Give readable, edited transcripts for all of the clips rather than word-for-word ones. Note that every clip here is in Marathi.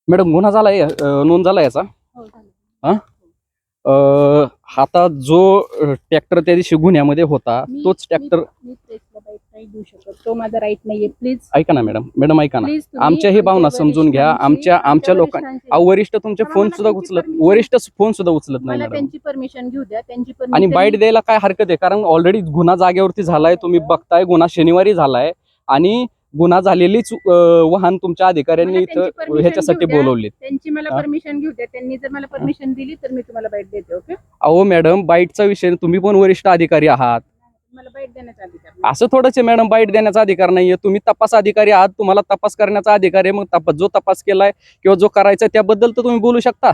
मॅडम गुन्हा झालाय, नोंद झाला याचा. हो झालं. हा आता जो ट्रॅक्टर त्या दिवशी गुन्ह्यामध्ये होता तोच ट्रॅक्टर. मी प्रेसला बाईट नाही देऊ शकत, तो माझा राईट नाहीये. प्लीज ऐका ना मॅडम ऐका ना, प्लीज तुम्ही आमच्या ही भावना समजून घ्या. आमच्या लोकांना वरिष्ठ तुमचे फोन सुद्धा उचलत नाही मला मॅडम. त्यांची परमिशन घेऊ द्या, त्यांची आणि परमिशन. बाईट द्यायला काय हरकत आहे, कारण ऑलरेडी गुन्हा जागेवरती झालाय. तुम्ही बघताय गुन्हा शनिवारी झालाय आणि गुन्हा झालेलीच वाहन तुमच्या अधिकाऱ्यांनी इथं ह्याच्यासाठी बोलवले. त्यांची मला परमिशन घेऊ द्या. त्यांनी जर मला परमिशन दिली तर मी तुम्हाला बाईट देते. ओके. अहो मॅडम, बाईटचा विषय, तुम्ही पण वरिष्ठ अधिकारी आहात. मला बाईट देण्याचा अधिकार नाही. असं थोडंच आहे मॅडम, बाईट देण्याचा अधिकार नाहीये. तुम्ही तपास अधिकारी आहात, तुम्हाला तपास करण्याचा अधिकार आहे. मग जो तपास केलाय किंवा जो करायचा त्याबद्दल तर तुम्ही बोलू शकता.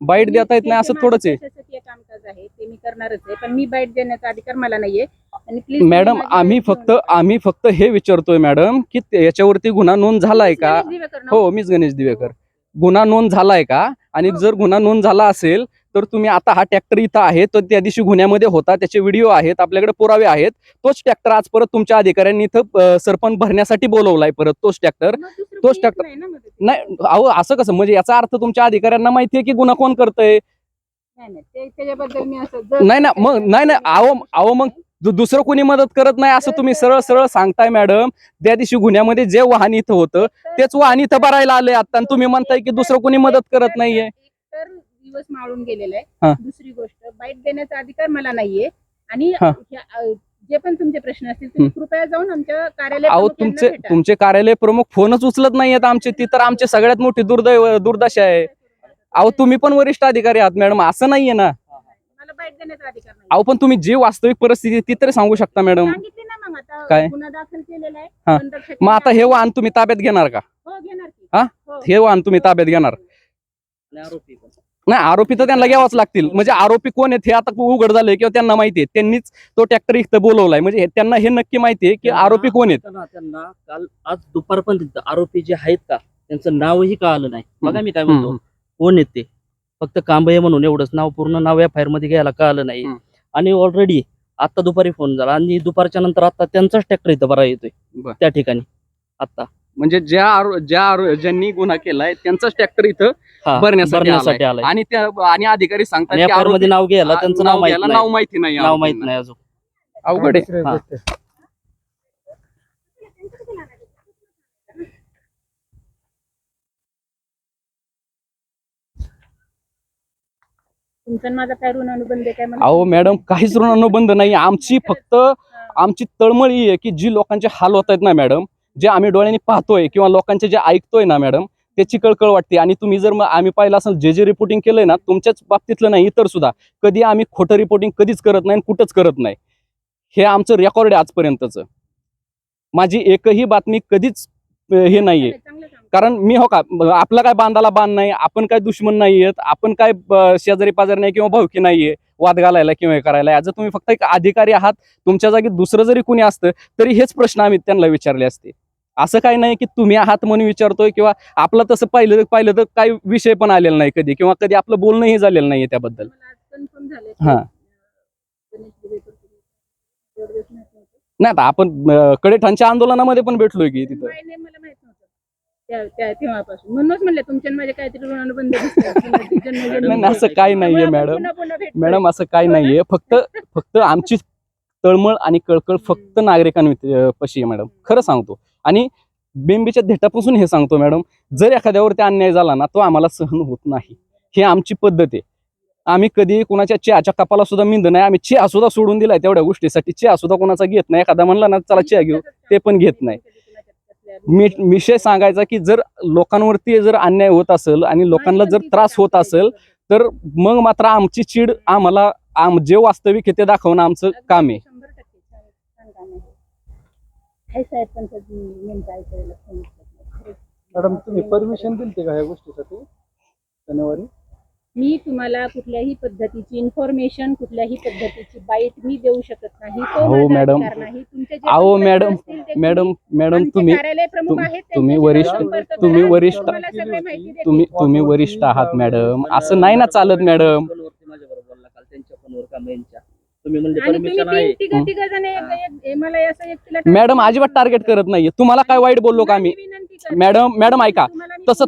बाईट देता येत नाही असं थोडंच आहे. प्रशासकीय कामकाज आहे ते मी करणारच आहे, पण मी बाईट देण्याचा अधिकार मला नाहीये. आणि प्लीज मॅडम, आम्ही फक्त हे विचारतोय मॅडम की याच्यावरती गुन्हा नोंद झालाय का. हो, मीच गणेश दिवेकर. गुन्हा नोंद झालाय का, आणि जर गुन्हा नोंद झाला असेल तर तुम्ही आता हा ट्रॅक्टर इथं आहे, तर त्या दिवशी गुन्ह्यामध्ये होता, त्याचे व्हिडिओ आहेत, आपल्याकडे पुरावे आहेत. तोच ट्रॅक्टर आज परत तुमच्या अधिकाऱ्यांनी इथं सरपंच भरण्यासाठी बोलवलाय. परत तोच ट्रॅक्टर नाही. अहो असं कसं, म्हणजे याचा अर्थ तुमच्या अधिकाऱ्यांना माहितीये की गुन्हा कोण करतंय. त्याच्याबद्दल मी असं नाही ना, मग नाही. अहो मग दुसरं कोणी मदत करत नाही असं तुम्ही सरळ सरळ सांगताय मॅडम. त्या दिवशी गुन्ह्यामध्ये जे वाहन इथं होतं तेच वाहन इथं भरायला आले आता, आणि तुम्ही म्हणताय की दुसरं कोणी मदत करत नाहीये. तर दिवस माळून गेलेला आहे. दुसरी गोष्ट, बाईट देण्याचा अधिकार मला नाहीये. आणि जे पण तुमचे प्रश्न असतील तुम्ही कृपया जाऊन आमच्या कार्यालयात. अहो तुमचे कार्यालय प्रमुख फोनच उचलत नाहीयेत आमचे. ती तर आमची सगळ्यात मोठी दुर्दशा आहे. अहो तुम्ही पण वरिष्ठ अधिकारी आहात मॅडम, असं नाहीये ना. मला बाईट देण्याचा अधिकार नाही. अहो पण तुम्ही जी वास्तविक परिस्थिती ती तरी सांगू शकता मॅडम. सांगितली ना, मग आता काय? गुन्हा दाखल केलेला हा. आहे. मग आता हे वाहन तुम्ही ताब्यात घेणार का? हो, घेणार की. हा, हे वाहन तुम्ही ताब्यात घेणार नाही? आरोपी तर त्यांना घ्यावाच लागतील. म्हणजे आरोपी कोण आहेत हे आता उघड झालंय किंवा त्यांना माहिती आहे. त्यांनीच तो ट्रॅक्टर इथं बोलवलाय, म्हणजे त्यांना हे नक्की माहिती आहे की आरोपी कोण आहेत. त्यांना काल आज दुपारपर्यंत आरोपी जे आहेत का त्यांचं नावही कळालं नाही. बघा मी काय म्हणतो, कोण आहेत ते, फक्त कांबळे म्हणून एवढंच नाव, पूर्ण नाव एफआयआर मध्ये घ्यायला कळालं नाही. आणि ऑलरेडी आता दुपारी फोन झाला आणि दुपारच्या नंतर आता त्यांचाच ट्रॅक्टर इथं बरा येतोय त्या ठिकाणी आता. म्हणजे ज्यांनी गुन्हा केलाय त्यांचाच ट्रॅक्टर इथं भरण्यासाठी आलाय. आणि अधिकारी सांगतात मध्ये नाव घ्यायला त्यांचं नाव माहिती नाही. नाव माहित नाही अजून. अवघड आहे. तुमचा माझा काय ऋण अनुबंध आहे काय? अहो मॅडम, काहीच ऋण अनुबंध नाही. आमची तळमळ ही आहे की जी लोकांचे हाल होत आहेत ना मॅडम, जे आम्ही डोळ्यांनी पाहतोय किंवा लोकांचे जे ऐकतोय ना मॅडम, त्याची कळकळ वाटते. आणि तुम्ही जर आम्ही पाहिलं असेल जे रिपोर्टिंग केलंय ना, तुमच्याच बाबतीतलं नाही, इतर सुद्धा कधी आम्ही खोटं रिपोर्टिंग कधीच करत नाही, कुठंच करत नाही. हे आमचं रेकॉर्ड आहे आजपर्यंतच. माझी एकही बातमी कधीच हे नाहीये. कारण मी हो का, आपला काय बांधाला बांध नाही, आपण काय दुश्मन नाहीयेत, आपण काय शेजारी पाजारी नाही किंवा भावकी नाहीये वाद घालायला किंवा हे करायला. जर तुम्ही फक्त एक अधिकारी आहात, तुमच्या जागी दुसरं जरी कोणी असतं तरी हेच प्रश्न आम्ही त्यांना विचारले असते. असं काही नाही की तुम्ही आहात म्हणून विचारतोय, किंवा आपलं तसं पाहिलं तर काही विषय पण आलेला नाही कधी, किंवा कधी आपलं बोलणंही झालेलं नाहीये त्याबद्दल. हा, नाही आता आपण कडेठाणच्या आंदोलनामध्ये पण भेटलोय की तिथं. मला माहित नव्हतं तेव्हापासून, म्हणूनच म्हणलं तुमच्या माझ्या काहीतरी ऋण अनुबंध असं काही नाहीये मॅडम, असं काही नाहीये. फक्त आमची तळमळ आणि कळकळ फक्त नागरिकांपाशी आहे मॅडम, खरं सांगतो. आणि बेंबीच्या धेटापासून हे सांगतो मॅडम, जर एखाद्यावरती अन्याय झाला ना तो आम्हाला सहन होत नाही. ही आमची पद्धत आहे. आम्ही कधी कोणाच्या चहाच्या कपाला सुद्धा मिंद नाही. आम्ही चहा सुद्धा सोडून दिलाय तेवढ्या गोष्टीसाठी. चहा सुद्धा कोणाचा घेत नाही. एखादा म्हणला ना चला चहा घेऊ, ते पण घेत नाही. विषय सांगायचा की जर लोकांवरती जर अन्याय होत असेल आणि लोकांना जर त्रास होत असेल तर मग मात्र आमची चीड आम्हाला जे वास्तविक आहे ते दाखवणं आमचं काम आहे. मॅडम, तुम्ही परमिशन दिली का या गोष्टीसाठी शनिवारी? मी तुम्हाला कुठल्याही पद्धतीची इन्फॉर्मेशन, कुठल्याही पद्धतीची बाईट मी देऊ शकत नाही. हो मॅडम, अहो मॅडम तुम्ही वरिष्ठ आहात मॅडम, असं नाही ना चालत मॅडम. मॅडम अजिबात टार्गेट करत नाहीये. तुम्हाला काय वाईट बोललो का आम्ही? मॅडम ऐका, तसं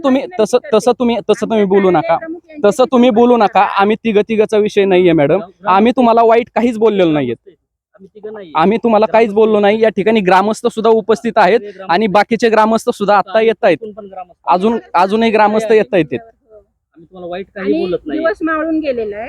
तुम्ही बोलू नका. तसं तुम्ही बोलू नका. आम्ही तिघाचा विषय नाहीये मॅडम. आम्ही तुम्हाला वाईट काहीच बोललेलो नाहीये. आम्ही तुम्हाला काहीच बोललो नाही. या ठिकाणी ग्रामस्थ सुद्धा उपस्थित आहेत आणि बाकीचे ग्रामस्थ सुद्धा आता येत आहेत. अजूनही ग्रामस्थ येत आहेत. आम्ही तुम्हाला वाईट काही बोलत नाही. दिवस मावळून गेलेला आहे.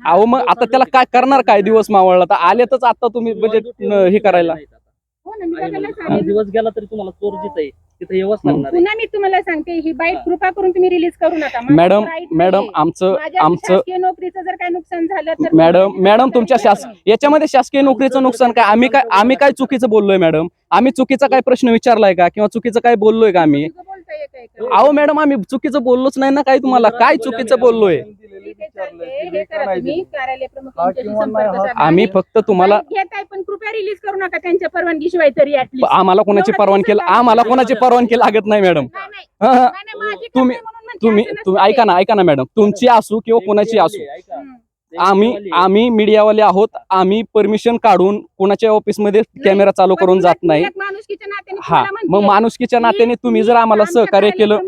अहो मग आता त्याला काय करणार, काय दिवस मावळला तर आलेतच आता तुम्ही म्हणजे हे करायला. हो ना, मी बघायला आणि सांगेन. दिवस गेला तरी तुम्हाला चोर जिथे आहे तिथे येवच लागणार आहे. पुन्हा मी तुम्हाला सांगते, ही बाईट कृपा करून तुम्ही रिलीज करू नका. माझं मॅडम right मॅडम नाहीये. आमचं माझ्या आमचं शासकीय नोकरीचं जर काही नुकसान झालं तर मॅडम तुमच्या याच्यामध्ये शासकीय नोकरीचं नुकसान काय, आम्ही काय चुकीचं बोललोय मॅडम? आम्ही चुकीचा काय प्रश्न विचारलाय का किंवा चुकीचं काय बोललोय का आम्ही? चुकीचं बोलताय का? अहो मॅडम आम्ही चुकीचं बोललोच नाही ना. काय तुम्हाला काय चुकीचं बोललोय? ठीक आहे, चालतंय. हे करा तुम्ही, कार्यालय प्रमुख यांच्याशी संपर्क साधा. आम्ही फक्त तुम्हाला बाईट घेताय पण कृपया रिलीज करू नका त्यांच्या परवानगीशिवाय तरी ऍटलीस्ट. आम्हाला कोणाची परवानगी लागत नाही मॅडम. तुम्ही ऐका ना मॅडम, तुमची असू किंवा कोणाची असू, आम्ही मीडियावाले आहोत. आम्ही परमिशन काढून कोणाच्या ऑफिसमध्ये कॅमेरा चालू करून जात नाही. हा, मग माणुसकीच्या नात्याने तुम्ही जर आम्हाला सहकार्य केलं,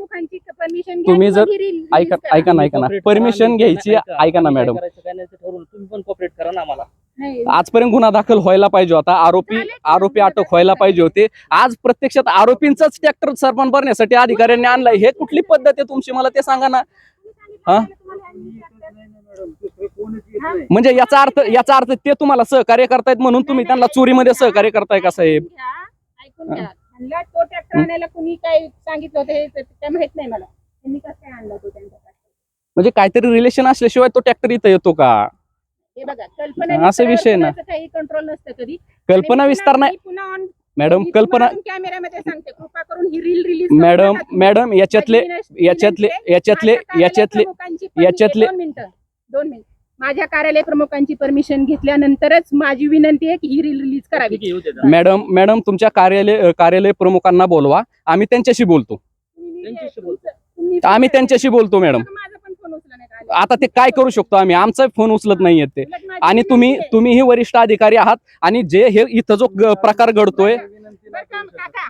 तुम्ही जर ऐका ना परमिशन घ्यायची. ऐका ना मॅडम, तुम्ही पण कॉपरेट करा ना आम्हाला. आजपर्यंत गुन्हा दाखल व्हायला पाहिजे होता. आरोपी अटक व्हायला पाहिजे होते. आज प्रत्यक्षात आरोपींचाच ट्रॅक्टर सरपण भरण्यासाठी अधिकाऱ्यांनी आणलाय. हे कुठली पद्धत आहे तुमची, मला ते सांगा ना. हा, म्हणजे याचा अर्थ ते तुम्हाला सहकार्य करतायत म्हणून तुम्ही त्यांना चोरीमध्ये सहकार्य करताय का साहेब? ऐकून घ्या. म्हणलं तो ट्रॅक्टर आणायला कुणी काय सांगितलं होतं हे काय माहित नाही मला. त्यांनी कसं काय आणला तो त्यांचा ट्रॅक्टर? म्हणजे काहीतरी रिलेशन असल्याशिवाय तो ट्रॅक्टर इथं येतो का? हे बघा, कल्पना असा विषय ना. काही कंट्रोल नसतं कधी. कल्पना विस्तार नाही मॅडम. कल्पना कॅमेऱ्यामध्ये सांगते, कृपा करून ही रील रिलीज मॅडम याच्यातले 2 मिनिट माझ्या कार्यालय प्रमुखांची परमिशन घेतल्यानंतरच माझी विनंती आहे की ही रील रिलीज करावी. मॅडम तुमच्या कार्यालय प्रमुखांना बोलवा. आम्ही त्यांच्याशी बोलतो. आम्ही त्यांच्याशी बोलतो मॅडम. माझा पण फोन उचलला नाही का? आता ते काय करू शकतो आम्ही? आमचा फोन उचलत नाहीये ते. आणि तुम्ही वरिष्ठ अधिकारी आहात आणि जे हे इथं जो प्रकार घडतोय, बरं का, काका,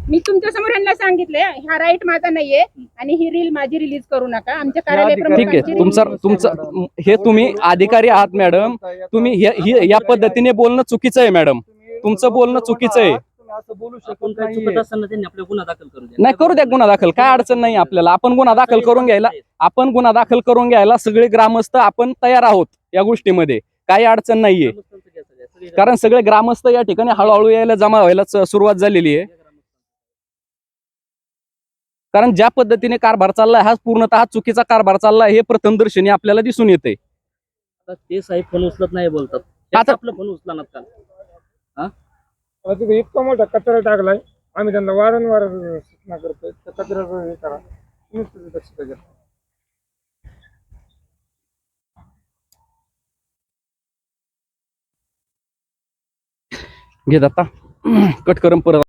मी तुमच्या समोर यांना सांगितलंय हा राईट माझा नाहीये आणि ही रील माझी रिलीज करू नका. आमच्या कार्यालय ठीक आहे. प्रमुखांची तुमचं हे तुम्ही अधिकारी आहात मॅडम. तुम्ही या पद्धतीने बोलणं चुकीचं आहे मॅडम. तुमचं बोलणं चुकीचं आहे. असं बोलू आपण शकत काय नाहीये. चुकत असताना त्यांनी आपल्या गुन्हा दाखल करू द्या. नाही, करू द्या गुन्हा दाखल. काय अडचण नाही आपल्याला. आपण गुन्हा दाखल करून घ्यायला सगळे ग्रामस्थ आपण तयार आहोत या गोष्टीमध्ये. काही अडचण नाहीये. कारण सगळे ग्रामस्थ या ठिकाणी हळूहळू यायला जमा व्हायला सुरुवात झालेली आहे. कारण ज्या पद्धतीने कारभार चाललाय हा पूर्णतः चुकीचा कारभार चाललाय हे प्रथमदर्शनी आपल्याला दिसून येते. आता ते साहेब फोन उचलत नाही बोलतात. आता आपलं फोन उचला ना का? आता तिथे इतका मोठा कचरा टाकलाय. आम्ही त्यांना वारंवार सूचना करतोय त्या कचऱ्याचं हे करा. तुम्हीच त्याचं लक्ष द्या. घेत आता कट करून परत